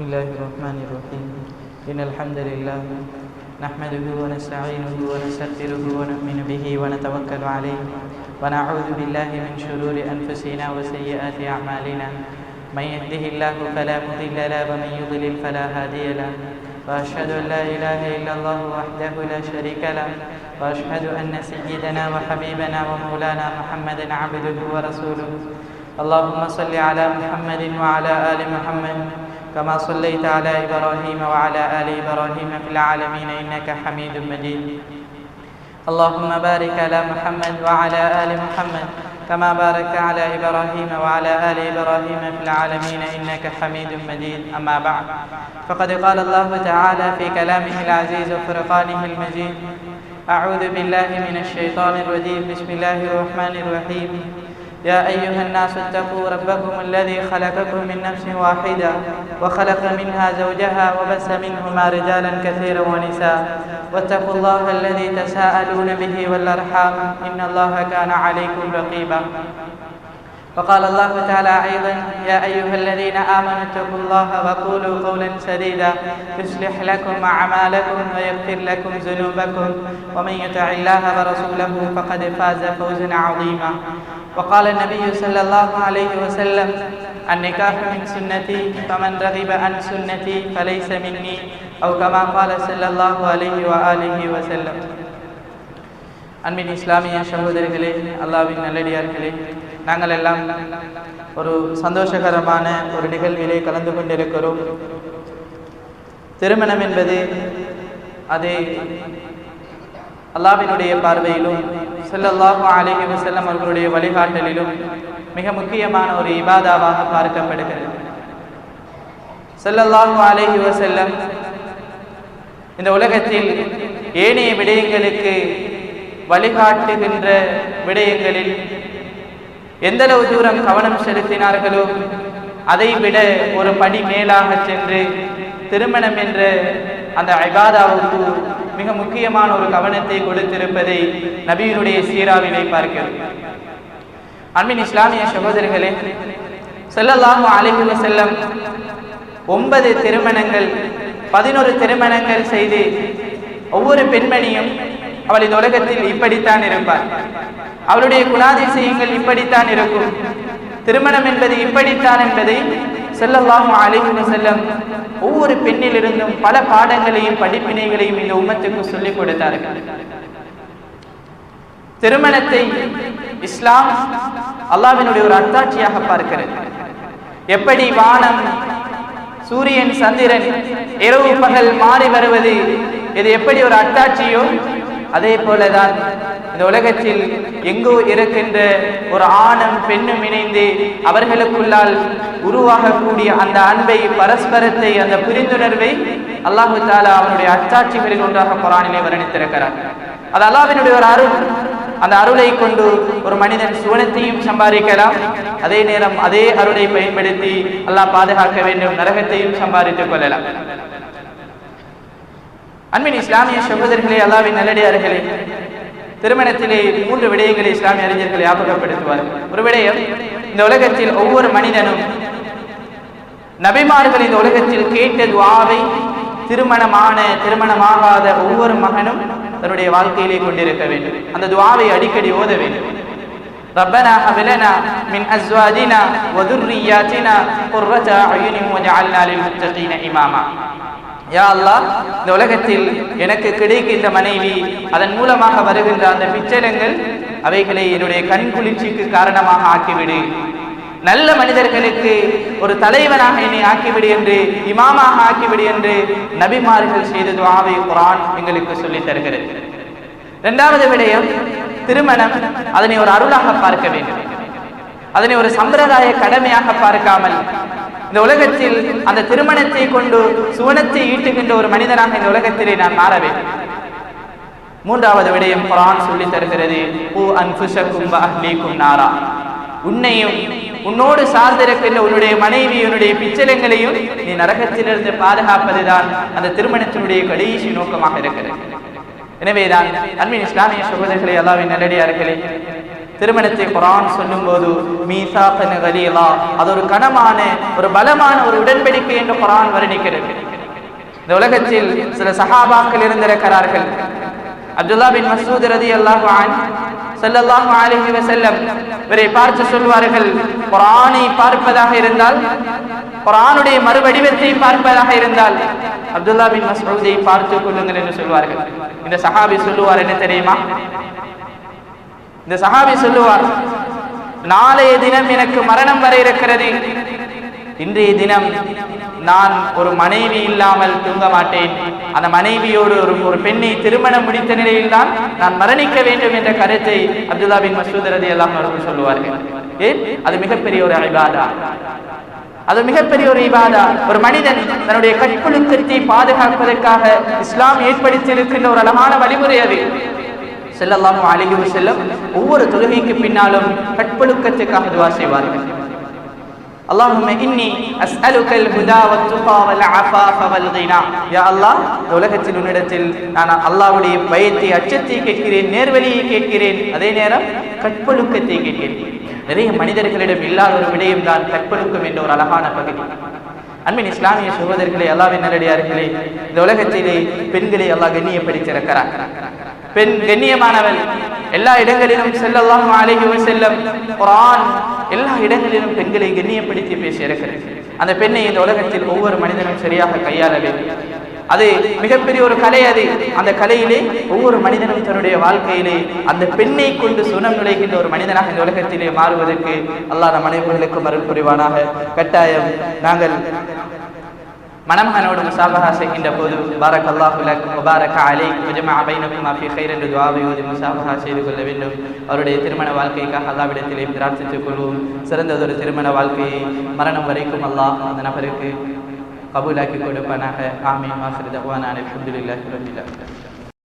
بسم الله الرحمن الرحيم إن الحمد لله نحمده ونستعينه ونستغفره ونؤمن به ونتوكل عليه ونعوذ بالله من شرور أنفسنا وسيئات أعمالنا من يهده الله فلا مضل له ومن يضلل فلا هادي له وأشهد أن لا إله إلا الله وحده لا شريك له وأشهد أن سيدنا وحبيبنا ومولانا محمدا عبده ورسوله اللهم صل على محمد وعلى آل محمد كما صليت على إبراهيم وعلى آل إبراهيم في العالمين إنك حميد مجيد اللهم بارك على محمد وعلى آل محمد كما باركت على إبراهيم وعلى آل إبراهيم في العالمين إنك حميد مجيد أما بعد فقد قال الله تعالى في كلامه العزيز وفرقانه المجيد أعوذ بالله من الشيطان الرجيم بسم الله الرحمن الرحيم يا أيها الناس اتقوا ربكم الذي خلقكم من نفس واحدة وخلق منها زوجها وبث منهما رجالا كثيرا ونساء واتقوا الله الذي تساءلون به والأرحام إن الله كان عليكم رقيبا وقال الله تعالى أيضا يا أيها الذين آمنوا اتقوا الله وقولوا قولا سديدا يصلح لكم أعمالكم ويغفر لكم ذنوبكم ومن يطع الله ورسوله فقد فاز فوزا عظيما وقال النبي صلى الله عليه وسلم النكاح من سنتي فمن رغب عن سنتي فليس مني أو كما قال صلى الله عليه وآله وسلم அன்பின் இஸ்லாமிய சகோதரிகளே, அல்லாஹ்வின் நல்லடியார்களே, நாங்கள் எல்லாம் ஒரு சந்தோஷகரமான ஒரு நிகழ்விலே கலந்து கொண்டிருக்கிறோம். திருமணம் என்பது அது அல்லாஹ்வினுடைய பார்வையிலும் ஸல்லல்லாஹு அலைஹி வஸல்லம் அவர்களுடைய வழிகாட்டலிலும் மிக முக்கியமான ஒரு இபாதாவாக பார்க்கப்படுகிறது. ஸல்லல்லாஹு அலைஹி வஸல்லம் இந்த உலகத்தில் ஏனைய விடயங்களுக்கு வழிகாட்டுகின்ற விடயங்களில் எந்தளவு தூரம் கவனம் செலுத்தினார்களோ அதை விட ஒரு படி மேலாக சென்று திருமணம் என்ற அந்த இபாதாவுக்கு மிக முக்கியமான ஒரு கவனத்தை கொடுத்திருப்பதை நபியினுடைய சீராவிலே பார்க்கிறோம். அன்பின் இஸ்லாமிய சகோதரர்களே, ஸல்லல்லாஹு அலைஹி வஸல்லம் 9 திருமணங்கள் 11 திருமணங்கள் செய்து ஒவ்வொரு பெண்மணியும் அவள் இந்த உலகத்தில் இப்படித்தான் இருப்பார், அவளுடைய குணாதிசயங்கள் இப்படித்தான் இருக்கும், திருமணம் என்பது இப்படித்தான் என்பதை ஸல்லல்லாஹு அலைஹி வஸல்லம் ஒவ்வொரு பெண்ணிலிருந்தும் பல பாடங்களையும் படிப்பினைகளையும் இந்த உம்மத்துக்கு சொல்லிக் கொடுத்தார்கள். திருமணத்தை இஸ்லாம் அல்லாஹ்வினுடைய ஒரு அத்தாட்சியாக பார்க்கிறது. எப்படி வானம், சூரியன், சந்திரன், இரவு பகல் மாறி வருவது இது எப்படி ஒரு அத்தாட்சியோ அதே போலதான் இந்த உலகத்தில் எங்கோ இருக்கின்ற ஒரு ஆணும் பெண்ணும் இணைந்து அவர்களுக்குள்ளால் உருவாகக்கூடிய அந்த அன்பை, பரஸ்பரத்தை, அந்த புரிந்துணர்வை அல்லாஹு தஆலா அவனுடைய அத்தாட்சிகளில் ஒன்றாக குர்ஆனிலே வர்ணித்திருக்கிறார். அது அல்லாஹ்வினுடைய ஒரு அருள். அந்த அருளை கொண்டு ஒரு மனிதன் சுவனத்தையும் சம்பாதிக்கலாம், அதே நேரம் அதே அருளை பயன்படுத்தி அல்லாஹ் பாதுகாக்க வேண்டும், நரகத்தையும் சம்பாதித்துக் கொள்ளலாம். அன்பின் இஸ்லாமிய சகோதரர்களே, அல்லாஹ்வின் நல்லடியார்களே, திருமணத்திலே 3 விடயங்களை இஸ்லாமிய அறிஞர்கள் ஞாபகப்படுத்துவார். ஒரு விடயம், இந்த உலகத்தில் ஒவ்வொரு மனிதனும் நபிமார்கள் இந்த உலகத்தில் கேட்ட துஆவை திருமணமாகாத ஒவ்வொரு மகனும் தன்னுடைய வாழ்க்கையிலே கொண்டிருக்க வேண்டும். அந்த துஆவை அடிக்கடி ஓத வேண்டும். ரப்பனா ஹப் லனா மின் அஸ்வாஜினா வ துர்ரிய்யாத்தினா குர்ரத அயுனின் வஜஅல்னா லில் முத்தகீன இமாமா. யா அல்லாஹ், இந்த உலகத்தில் எனக்கு கிடைக்கின்ற மனைவி, அதன் மூலமாக வருகின்ற அந்த பிச்சைகள், அவைகளை என்னுடைய கண் குளிர்ச்சிக்கு காரணமாக ஆக்கிவிடு. நல்ல மனிதர்களுக்கு ஒரு தலைவனாக என்னை ஆக்கிவிடு என்று, இமாமாக ஆக்கிவிடு என்று நபிமார்கள் செய்த துஆவை குர்ஆன் எங்களுக்கு சொல்லித் தருகிறது. 2வது விடயம், திருமணம் அதனை ஒரு அருளாக பார்க்க வேண்டும். அதனை ஒரு சம்பிரதாய கடமையாக பார்க்காமல் இந்த உலகத்தில் அந்த திருமணத்தை கொண்டு சுவனத்தை ஈட்டுகின்ற ஒரு மனிதனாக இந்த உலகத்திலே நான் மாற வேண்டும். 3வது விடயம் குர்ஆன் சொல்லித் தருகிறது, ஊ அன்ஃபுஸக்கும் வ அஹ்லீக்கும் நாரா. உன்னையும் உன்னோடு சார்ந்திருக்கின்ற உன்னுடைய மனைவி, உன்னுடைய பிச்சைகளையும் நீ நரகத்திலிருந்து பாதுகாப்பதுதான் அந்த திருமணத்தினுடைய கடைசி நோக்கமாக இருக்கிறது. எனவேதான் அன்பின் இஸ்லாமிய சகோதரர்களே, அல்லாஹ்வின் நல்லடியார்களே, திருமணத்தை குர்ஆன் சொல்லும்போது மீசாகன் கலீலா, அது ஒரு கனமான ஒரு பலமான ஒரு உடன்படிக்கை என்று குர்ஆன் வர்ணிக்கிறது. இந்த உலகத்தில் சில சஹாபாக்கள் இருந்திருக்கிறார்கள். அப்துல்லா பின் மஸ்ஊத் ரலியல்லாஹு அன்ஹு ஸல்லல்லாஹு அலைஹி வஸல்லம் இவரை பார்த்து சொல்வார்கள், குர்ஆனை பார்ப்பதாக இருந்தால், குர்ஆனுடைய மறுவடிவத்தை பார்ப்பதாக இருந்தால் அப்துல்லா பின் மஸ்ஊதை பார்த்துக் கொள்ளுங்கள் என்று சொல்வார்கள். இந்த சஹாபி சொல்லுவார் என்ன தெரியுமா? இந்த சஹாபி சொல்லுவார், நாளைய தினம் எனக்கு மரணம் வர இருக்கிறது. இன்றைய தினம் நான் ஒரு மனைவி இல்லாமல் தூங்க மாட்டேன். அந்த மனைவியோடு ஒரு பெண்ணை திருமணம் முடித்த நிலையில் தான் நான் மரணிக்க வேண்டும் என்ற கருத்தை அப்துல்லா பின் மஸ்ஊத் ரலியல்லாஹு அன்ஹு சொல்லுவார்கள். ஏன்? அது மிகப்பெரிய ஒரு இபாதா, அது மிகப்பெரிய ஒரு இபாதா. ஒரு மனிதன் தன்னுடைய கற்பொழுக்கத்தை பாதுகாப்பதற்காக இஸ்லாம் ஏற்படுத்தியிருக்கின்ற ஒரு அழகான வழிமுறை அது. ஸல்லல்லாஹு அலைஹி வஸல்லம் ஒவ்வொரு தொழுகைக்கு பின்னாலும் கற்பொழுக்கத்துக்காக துஆ செய்வார்கள். அல்லாஹும்ம இன்னி அஸ்அலுகல் ஹுதா வத்துகா வல் அஃபாஃப வல் கினா. யா அல்லாஹ், உலகத்தில் உன்னிடத்தில் நான் அல்லாஹ்வுடைய பயத்தை, அச்சத்தை கேட்கிறேன், நேர்வழியை கேட்கிறேன், அதே நேரம் கற்பொழுக்கத்தை கேட்கிறேன். நிறைய மனிதர்களிடம் இல்லாத ஒரு விடயம் தான் கற்பொழுக்கம் என்ற ஒரு அழகான பகுதி. அன்பின் இஸ்லாமிய சகோதரர்களே, அல்லாஹ்வின் நல்லடியார்களே, இந்த உலகத்திலே பெண்களை அல்லாஹ் கண்ணியப்படுத்தியிருக்கிறார். பெண் கண்ணியமானவள். எல்லா இடங்களிலும் ஸல்லல்லாஹு அலைஹி வஸல்லம் குர்ஆன் எல்லா இடங்களிலும் பெண்களை கண்ணியப்படுத்தி பேசியிருக்கிறது. அந்த பெண்ணை இந்த உலகத்தில் ஒவ்வொரு மனிதனும் சரியாக கையாள வேண்டும். அது மிகப்பெரிய ஒரு கலை. அது அந்த கலையிலே ஒவ்வொரு மனிதனும் தன்னுடைய வாழ்க்கையிலே அந்த பெண்ணை கொண்டு சுனம் நுழைகின்ற ஒரு மனிதனாக இந்த உலகத்திலே மாறுவதற்கு அல்லாஹ் நம் அனைவர்களுக்கும் அருள் புரிவானாக. கட்டாயம் நாங்கள் மணமகனோடு முசாபஹா செய்கின்ற போது பாரக்கல்லாஹு லக் வ பாரக அலைக் வ ஜமஅ பைனகுமா ஃபீ கைர் என்ற துஆவை ஓதி முசாபஹா செய்து கொள்ள வேண்டும். அவருடைய திருமண வாழ்க்கைக்காக அல்லாஹ்விடத்திலே பிரார்த்தித்துக் கொள்வோம். சிறந்ததொரு திருமண வாழ்க்கையை மரணம் வரைக்கும் அல்லாஹ் அந்த நபருக்கு கபூலாக்கி கொடுப்பானாக. ஆமீன். ஆகிரு தஅவானா அல்ஹம்துலில்லாஹி ரப்பில் ஆலமீன்.